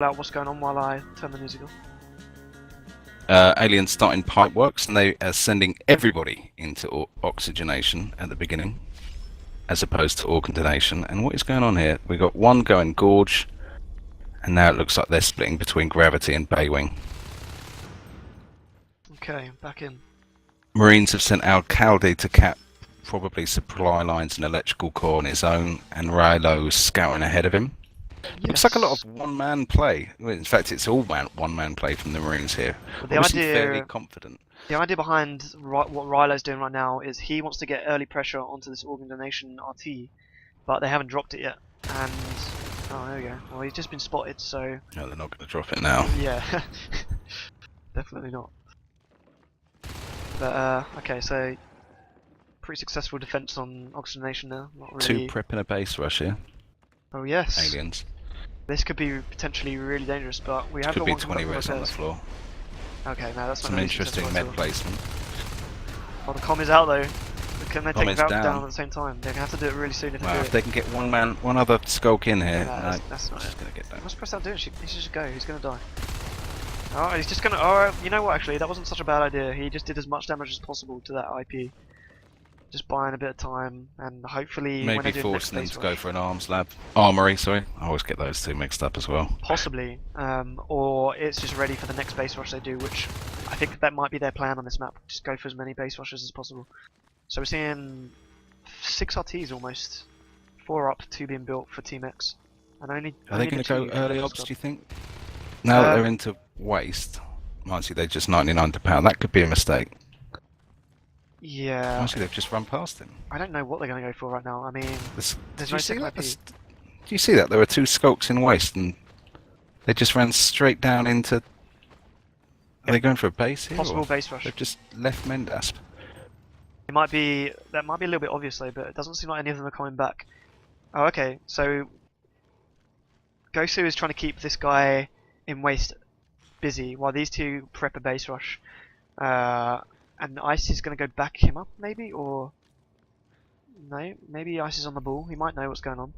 out what's going on while I turn the music off. Aliens starting pipe works, and they are sending everybody into oxygenation at the beginning, as opposed to organ donation. And what is going on here? We've got one going gorge, and now it looks like they're splitting between gravity and Baywing. Okay, back in. Marines have sent Alcalde to cap probably supply lines and electrical core on his own, and Rilo scouting ahead of him. Yes. Looks like a lot of one-man play. In fact, it's all one-man play from the Marines here. But the idea, fairly confident. The idea behind what Rilo's doing right now is he wants to get early pressure onto this organ donation RT, but they haven't dropped it yet. And oh, there we go. Well, he's just been spotted, so. No, they're not going to drop it now. Yeah, definitely not. But okay, so pretty successful defense on oxygenation there. Not really... 2 prep in a base rush here. Oh yes. Aliens. This could be potentially really dangerous, but we have could got be one 20 res on the floor. Okay, no, that's not some interesting med placement. Well, the comm is out though. Can they take Valve down at the same time? They're gonna have to do it really soon if they do it. If they can get one other skulk in here, that's not it. Gonna get that. What's press out doing? He should just go. He's gonna die. Oh, he's just gonna. Oh, you know what? Actually, that wasn't such a bad idea. He just did as much damage as possible to that IP. Just buying a bit of time, and hopefully maybe forcing them to go for an armory. Sorry, I always get those two mixed up as well. Possibly, or it's just ready for the next base rush they do, which I think that might be their plan on this map. Just go for as many base rushes as possible. So we're seeing 6 RTs almost, 4 up, 2 being built for Team X, and only. Are they going to go early ops? Do you think? Now that they're into waste, honestly, they're just 99 to pound. That could be a mistake. Yeah. Honestly, they've just run past him. I don't know what they're going to go for right now. I mean, there's no second IP. Do you see that? There were 2 skulks in waste, and they just ran straight down into. Are they going for a base here? Possible base rush. They've just left Mendasp. It might be that might be a little bit obvious though, but it doesn't seem like any of them are coming back. Oh, okay. So Gosu is trying to keep this guy in waste busy while these 2 prep a base rush. And Ice is going to go back him up, maybe, or no? Maybe Ice is on the ball. He might know what's going on.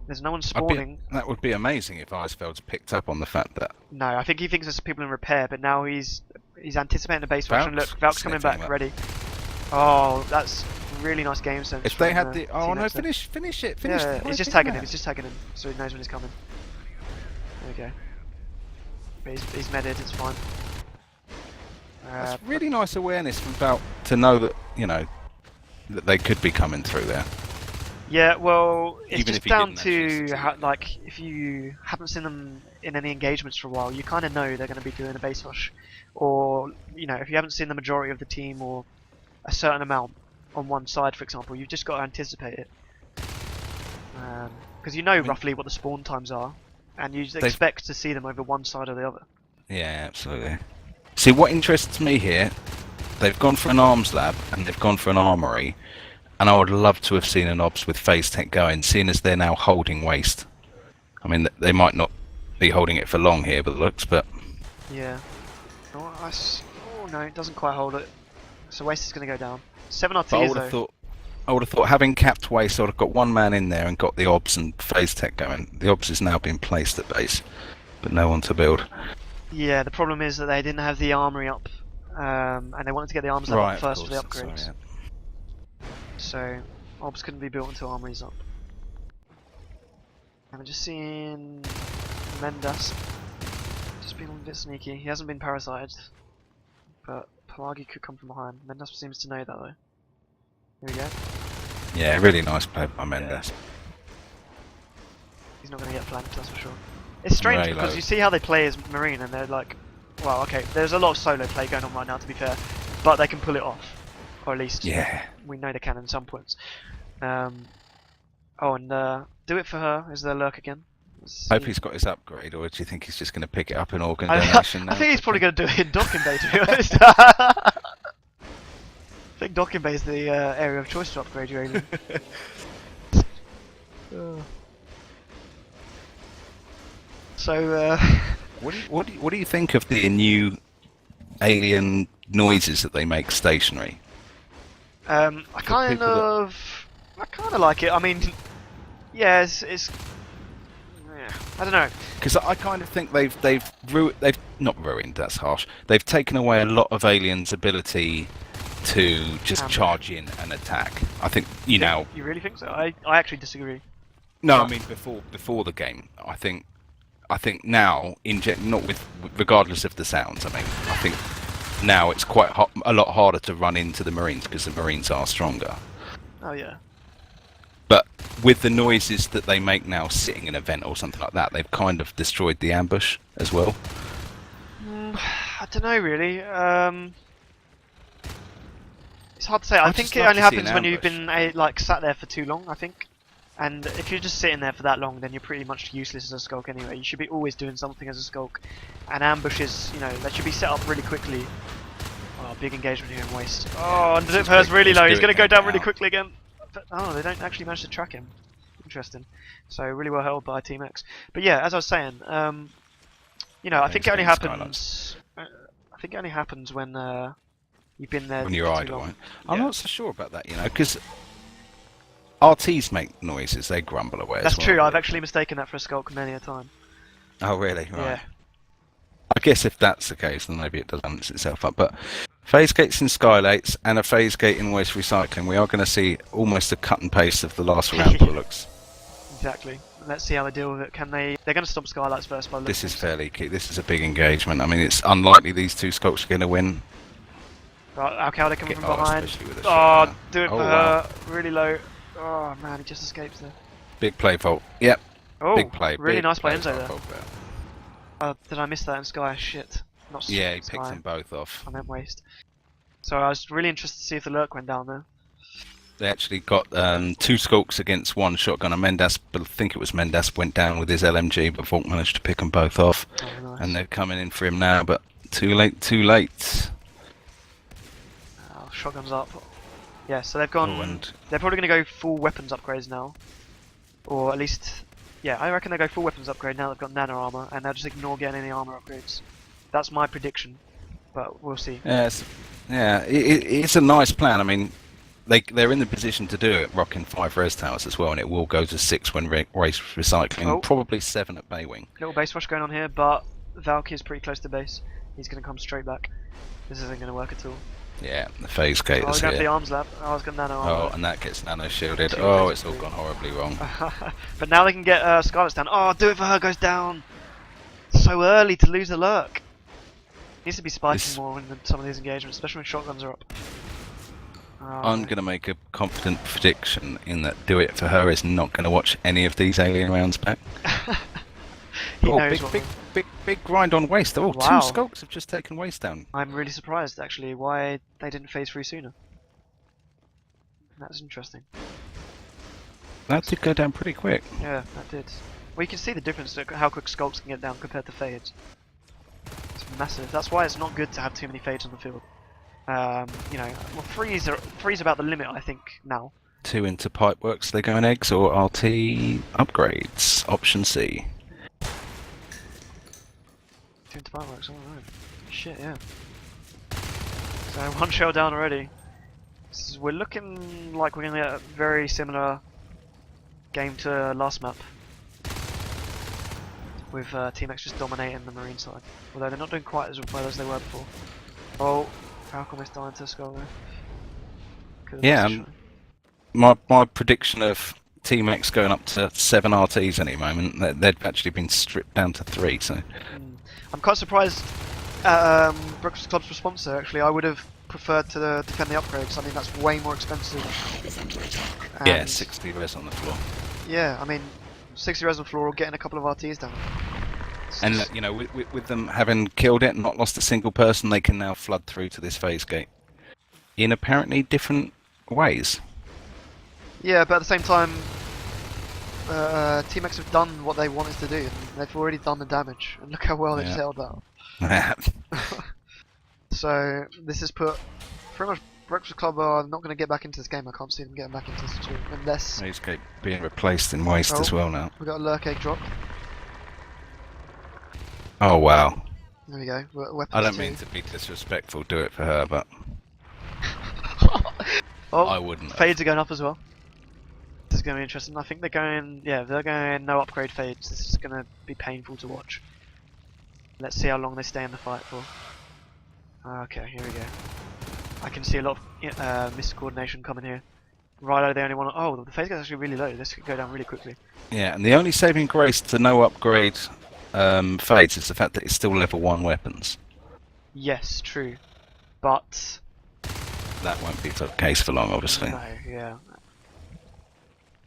There's no one spawning. That would be amazing if Icefeld's picked up on the fact that. No, I think he thinks there's people in repair, but now he's anticipating a base rush. And look, Valk's coming back, ready. Oh, that's really nice game sense. If they had the finish it. Yeah, he's just tagging him. He's just tagging him, so he knows when he's coming. There we go. But he's medded. It's fine. That's really nice awareness from Valk to know that that they could be coming through there. Yeah, well, it's Even just down to how, like, if you haven't seen them in any engagements for a while, you kind of know they're going to be doing a base rush, or if you haven't seen the majority of the team or a certain amount on one side, for example, you've just got to anticipate it, because roughly what the spawn times are, and you expect to see them over one side or the other. Yeah, absolutely. See, what interests me here, they've gone for an arms lab and they've gone for an armory, and I would love to have seen an ops with phase tech going, seeing as they're now holding waste. I mean, they might not be holding it for long here, but looks, but... Yeah. Oh, no, it doesn't quite hold it. So waste is going to go down. 7 RTs I would have thought, having capped waste, I would have got one man in there and got the obs and phase tech going. The obs is now being placed at base, but no one to build. Yeah, the problem is that they didn't have the armory up, and they wanted to get the arms level up first for the upgrades. Sorry, yeah. So, obs couldn't be built until armory's up. And we're just seeing Mendas just being a bit sneaky. He hasn't been parasited, but Pelagi could come from behind. Mendas seems to know that though. Here we go. Yeah, really nice play by Mendas. Yeah. He's not going to get flanked, that's for sure. It's strange because you see how they play as Marine, and they're like, well, okay, there's a lot of solo play going on right now, to be fair, but they can pull it off, or at least we know they can in some points. Oh, and do it for her is their lurk again. Hope he's got his upgrade, or do you think he's just going to pick it up in organ donation now? I think he's probably going to do it in docking bay, to be honest. I think docking bay is the area of choice to upgrade your alien. So, what do you think of the new alien noises that they make stationary? I kind of like it. I mean, yeah, it's I don't know. Because I kind of think they've not ruined. That's harsh. They've taken away a lot of aliens' ability to just charge in and attack. I think you really think so? I actually disagree. No, I mean before the game. I think now not with regardless of the sounds. I think now it's quite a lot harder to run into the Marines because the Marines are stronger. Oh yeah. But with the noises that they make now, sitting in a vent or something like that, they've kind of destroyed the ambush as well. I don't know really. It's hard to say. I think it only happens when you've been like sat there for too long. I think, and if you're just sitting there for that long, then you're pretty much useless as a skulk anyway. You should be always doing something as a skulk. And ambushes, that should be set up really quickly. Oh, big engagement here in Waste. Oh, and Zipher's really low. He's going to go down really quickly again. But, oh, they don't actually manage to track him. Interesting. So really well held by Team X. But yeah, as I was saying, I think it only happens. I think it only happens when you've been there. When you're idle, right? I'm Yeah. not so sure about that, because RTs make noises. They grumble away. That's as well, true. really. I've actually mistaken that for a skulk many a time. Oh really? Right. Yeah. I guess if that's the case, then maybe it does balance itself up. But phase gates in Skylates and a phase gate in Waste Recycling, we are going to see almost a cut and paste of the last round of looks. Exactly. Let's see how they deal with it. Can they? They're going to stop Skylights first. This is fairly key. This is a big engagement. I mean, it's unlikely these two skulks are going to win. Right, Alcalde coming from behind. Do it for her. Really low. Oh man, he just escapes there. Big play fault. Yep. Oh, big play. Really big nice by play Enzo there. fault there. Did I miss that in Sky? Shit. Not Yeah, he Sky. picked them both off. I meant Waste. So I was really interested to see if the lurk went down there. They actually got two skulks against one shotgun. And Mendas, I think it was Mendas, went down with his LMG, but Volk managed to pick them both off. Oh, nice. And they're coming in for him now, but too late, too late. Oh, shotguns up. Yeah, so they've gone. and They're probably going to go full weapons upgrades now, or at least, yeah, I reckon they go full weapons upgrade now. They've got nano armor, and they'll just ignore getting any armor upgrades. That's my prediction, but we'll see. Yeah, it's a nice plan. I mean, they're in the position to do it, rocking 5 res towers as well, and it will go to 6 when race recycling, Oh. probably 7 at Baywing. Little base rush going on here, but Valky is pretty close to base. He's going to come straight back. This isn't going to work at all. Yeah, the phase gate Oh, is he's going for the here. arms lap. Oh, he's got nano Oh, armor. and that gets nano shielded. Two Oh, bases it's all gone horribly wrong. But now they can get Scarlet's down. Oh, do it for her, goes down. So early to lose the lurk. Needs to be spiking more in some of these engagements, especially when shotguns are up. I'm going to make a confident prediction in that Do It For Her is not going to watch any of these alien rounds back. He knows big grind on Waste. Oh, Wow. 2 skulks have just taken Waste down. I'm really surprised, actually, why they didn't phase through sooner. That's interesting. That did go down pretty quick. Yeah, that did. Well, you can see the difference to how quick skulks can get down compared to fades. It's massive. That's why it's not good to have too many fades on the field. Well, threes are about the limit, I think, now. 2 into Pipeworks. They go in eggs or RT upgrades. Option C. 2 into fireworks, alright. Shit, yeah. So 1 shell down already. We're looking like we're going to get a very similar game to last map. With Team X just dominating the Marine side. Although they're not doing quite as well as they were before. Oh, Falcon is dying to skull there. Yeah, my prediction of Team X going up to 7 RTs any moment, they've actually been stripped down to 3, so... I'm quite surprised at Brooks Club's response there, actually. I would have preferred to defend the upgrades. I mean, that's way more expensive. Yeah, 60 res on the floor. Yeah, I mean, 60 res on the floor or getting a couple of RTs down. And with them having killed it and not lost a single person, they can now flood through to this phase gate. In apparently different ways. Yeah, but at the same time, Team X have done what they wanted to do, and they've already done the damage, and look how well they've held that. So this has put pretty much Breakfast Club are not going to get back into this game. I can't see them getting back into this too, unless Phase gate being replaced in Waste as well now. we got a lurk egg drop. Oh wow. There we go. Weapons I don't 2. mean to be disrespectful, Do It For Her, but Oh, I wouldn't have. fades are going up as well. This is going to be interesting. I think they're going, yeah, they're going no upgrade fades. This is going to be painful to watch. Let's see how long they stay in the fight for. Okay, here we go. I can see a lot of miscoordination coming here. Rilo, the only one. Oh, the phase gate's actually really low. This could go down really quickly. Yeah, and the only saving grace to no upgrade fades is the fact that it's still level 1 weapons. Yes, true. But That won't be the case for long, obviously. no, yeah.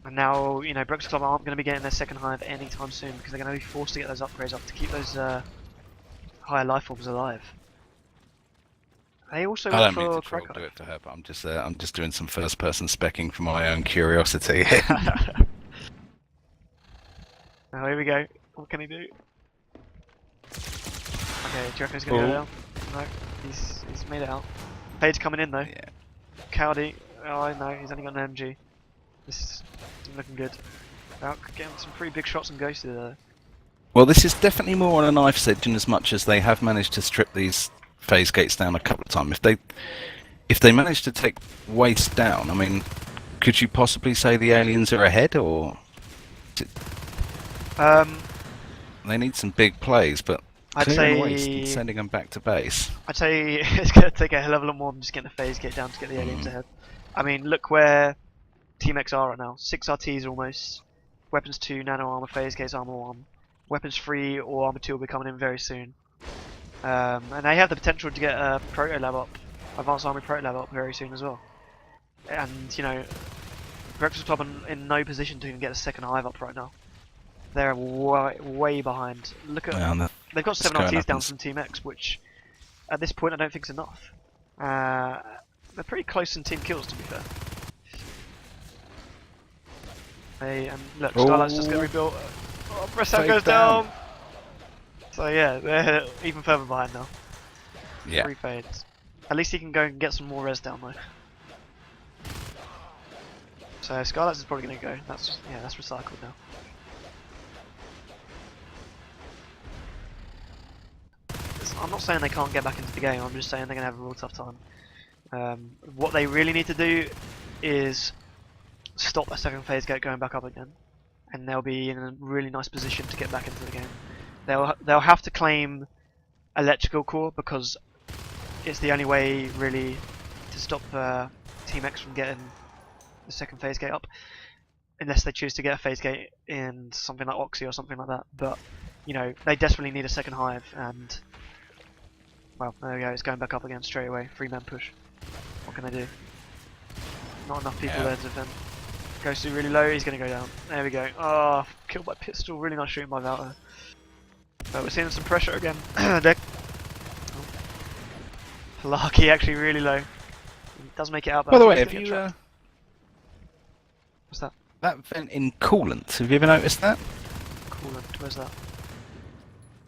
And now, you know, Breakfast Club aren't going to be getting their second hive anytime soon because they're going to be forced to get those upgrades up to keep those higher life forms alive. They also I went don't mean for to do it for her, but I'm just doing some first-person specking for my own curiosity. Now here we go. What can he do? Okay, do you reckon he's going to go down? No, he's made it out. Fade's coming in though. Yeah. Cowdy. Oh no, he's only got an MG. This is looking good. Out getting some pretty big shots and Ghosty there. Well, this is definitely more on a knife's edge in as much as they have managed to strip these phase gates down a couple of times. If they manage to take waste down, I mean, could you possibly say the aliens are ahead, or they need some big plays, but I'd clearing say waste and sending them back to base. I'd say it's going to take a hell of a lot more than just getting the phase gate down to get the aliens ahead. I mean, look where Team X are right now. 6 RTs almost. Weapons 2, nano armor, phase gates armor 1. Weapons 3 or armor 2 will be coming in very soon. And they have the potential to get a proto lab up, advanced army proto lab up very soon as well. And you know, Breakfast Club are in no position to even get a second hive up right now. They're way behind. Look at they've got 7 RTs down from Team X, which at this point I don't think is enough. They're pretty close in team kills, to be fair. And look, Starlight's just going to rebuild. Oh, Bressout goes down. So yeah, they're even further behind now. Yeah. 3 fades. At least he can go and get some more res down though. So Scarlet's is probably going to go. That's recycled now. I'm not saying they can't get back into the game. I'm just saying they're going to have a real tough time. What they really need to do is stop a second phase gate going back up again, and they'll be in a really nice position to get back into the game. They'll have to claim electrical core because it's the only way really to stop Team X from getting the second phase gate up, unless they choose to get a phase gate in something like Oxy or something like that. But you know, they desperately need a second hive, and well, there we go. It's going back up again straight away. 3-man push. What can they do? Not enough people there to defend. Goes to really low. He's going to go down. There we go. Oh, killed by pistol. Really nice shooting by Valter. But we're seeing some pressure again. Lucky actually really low. He does make it out. By the way, have you what's that? That vent in coolant? Have you ever noticed that? Coolant. Where's that?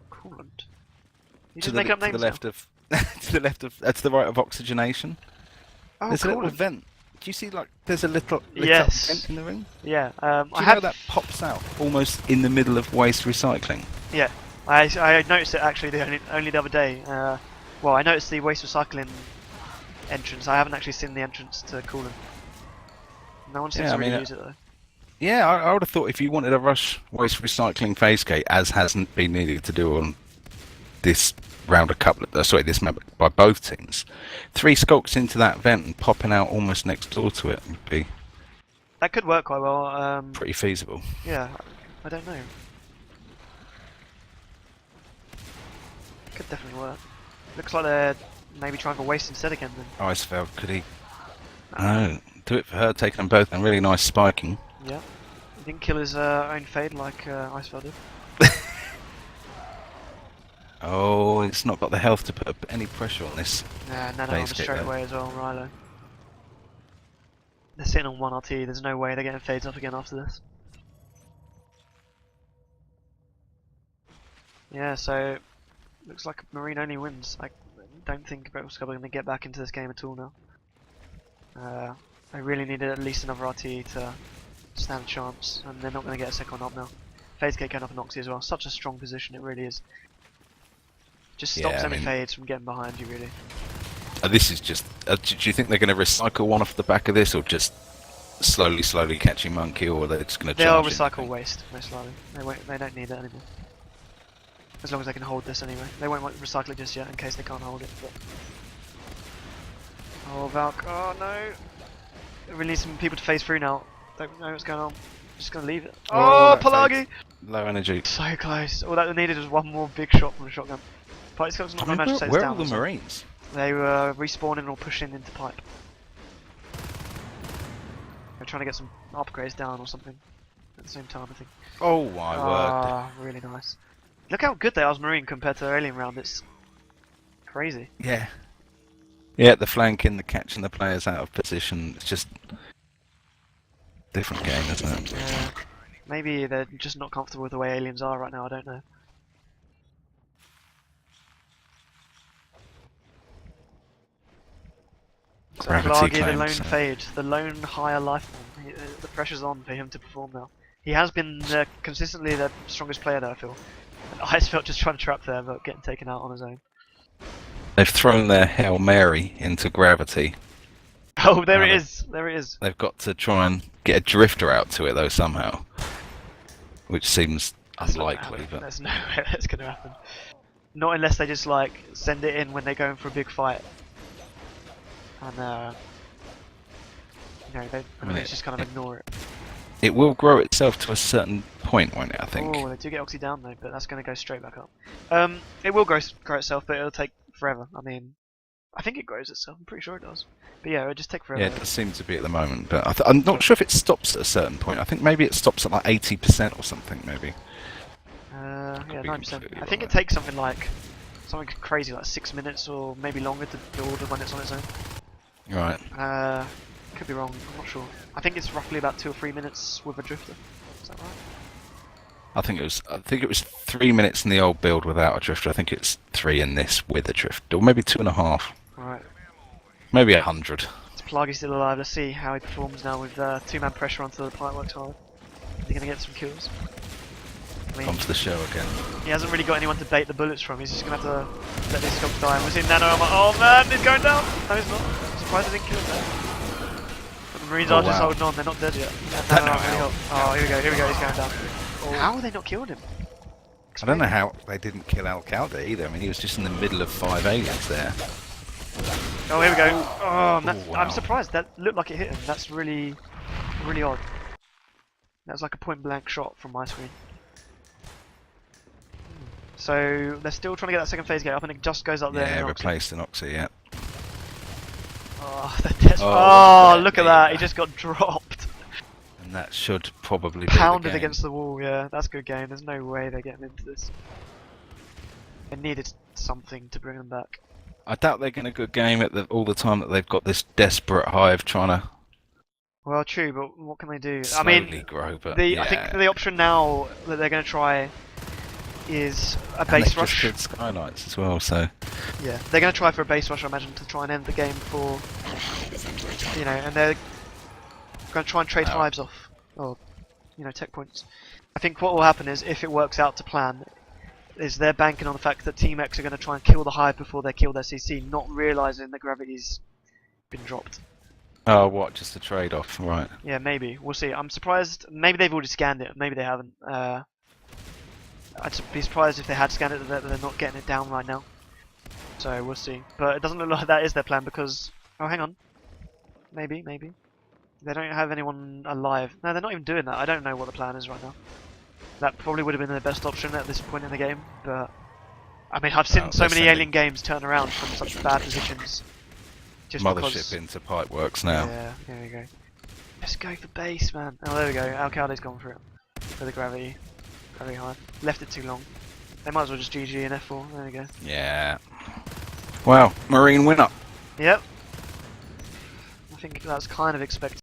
Coolant. You To just make up names. the left of, to the right of oxygenation. Oh, There's a little coolant. vent. Do you see like there's a little Yes. vent in the ring? Yeah. Do you know that pops out almost in the middle of waste recycling? Yeah. I noticed it actually only the other day. Well, I noticed the waste recycling entrance. I haven't actually seen the entrance to coolant. No one seems to really use it though. Yeah, I would have thought if you wanted a rush waste recycling phase gate, as hasn't been needed to do on this round this map by both teams, 3 skulks into that vent and popping out almost next door to it would be. That could work quite well. Pretty feasible. Yeah, I don't know. Could definitely work. Looks like they're maybe trying for waste instead again then. Icefeld, could he? No, do it for her, taking them both and really nice spiking. Yeah. He didn't kill his own fade like Icefeld did. Oh, it's not got the health to put any pressure on this. Yeah, nano armor straight away as well, Rilo. They're sitting on 1 RT, there's no way they're getting fades off again after this. Yeah, so looks like Marine only wins. I don't think Breakfast Club are going to get back into this game at all now. They really needed at least another RT to stand a chance, and they're not going to get a second up now. Phase gate going up in Oxy as well. Such a strong position, it really is. Just stops any fades from getting behind you, really. This is just. Do you think they're going to recycle one off the back of this, or just slowly catching monkey, or they're just going to They'll charge recycle anything. waste, most likely. They don't need it anymore. As long as they can hold this anyway. They won't recycle it just yet in case they can't hold it. But... Oh, Valk. Oh, no. We need some people to phase through now. Don't know what's going on. Just going to leave it. Oh, Pelagi! Low energy. So close. All that they needed was one more big shot from a shotgun. Pipe Scout's not going to manage to take where us are down. all the Marines? They were respawning or pushing into pipe. They're trying to get some upgrades down or something at the same time, I think. Oh my word. Ah, really nice. Look how good they are as Marine compared to their alien round. It's crazy. Yeah. Yeah, the flanking, the catching the players out of position. It's just different game, isn't it? Yeah. Maybe they're just not comfortable with the way aliens are right now. I don't know. So Gravity Blagi, the lone claims. fade, the lone higher life form. The pressure's on for him to perform now. He has been consistently the strongest player there, I feel. And Ice felt just trying to trap there, but getting taken out on his own. They've thrown their Hail Mary into gravity. Oh, there it is! There it is! They've got to try and get a drifter out to it though somehow, which seems unlikely. But There's no way that's going to happen. Not unless they just like send it in when they're going for a big fight. And you know, they just kind of ignore it. it will grow itself to a certain point, won't it? I think. Oh, they do get Oxy down though, but that's going to go straight back up. It will grow itself, but it'll take forever. I mean, I think it grows itself. I'm pretty sure it does. But yeah, it'll just take forever. Yeah, it does seem to be at the moment, but I'm not sure if it stops at a certain point. I think maybe it stops at like 80% or something, maybe. Yeah, be 9%. completely I think it wrong. takes something crazy, like 6 minutes or maybe longer to build when it's on its own. Right. Could be wrong. I'm not sure. I think it's roughly about 2 or 3 minutes with a drifter. Is that right? I think it was 3 minutes in the old build without a drifter. I think it's 3 in this with a drifter, or maybe 2.5. Alright. Maybe 100. Is Plagi still alive? Let's see how he performs now with 2-man pressure onto the pipework tower. Is he going to get some kills? I mean, Onto the show again. he hasn't really got anyone to bait the bullets from. He's just going to have to let this dog die. And we're seeing Nano. I'm like, oh man, he's going down. No, he's not. I'm surprised he didn't kill him there. But the Marines are just holding on. They're not dead yet. Nano, oh, here we go. Here we go. He's going down. How have they not killed him? I don't know how they didn't kill Alcalde either. I mean, he was just in the middle of 5 aliens there. Oh, here we go. Oh, wow. I'm surprised. That looked like it hit him. That's really, really odd. That was like a point blank shot from my screen. So they're still trying to get that second phase gate up, and it just goes up there. Yeah, and replaced an Oxy, yeah. Oh, they're desperate. Oh, Oh, look at that. He just got dropped. And that should probably be Pounded the game. against the wall. Yeah, that's a good game. There's no way they're getting into this. They needed something to bring them back. I doubt they're going to good game at all the time that they've got this desperate hive trying to Well, true, but what can they do? slowly I mean, grow. But I yeah. think the option now that they're going to try is a And base they've rush. just did skylights as well, so Yeah, they're going to try for a base rush, I imagine, to try and end the game before, you know, and they're going to try and trade hives off, or, you know, tech points. I think what will happen is, if it works out to plan, is they're banking on the fact that Team X are going to try and kill the hive before they kill their CC, not realising that gravity's been dropped. oh, what? Just a trade-off, right? Yeah, maybe. We'll see. I'm surprised. Maybe they've already scanned it. Maybe they haven't. I'd be surprised if they had scanned it that they're not getting it down right now. So we'll see. But it doesn't look like that is their plan because... Oh, hang on. Maybe. They don't have anyone alive. No, they're not even doing that. I don't know what the plan is right now. That probably would have been the best option at this point in the game. But I mean, I've seen so many alien games turn around from such bad positions. Just Mothership because... into Pipeworks now. Yeah, here we go. Let's go for base, man. Oh, there we go. Alcalde's gone for it. For the gravity. Gravity high. Left it too long. They might as well just GG and F4. There we go. Yeah. Wow, Marine winner. Yep. I think that's kind of expected.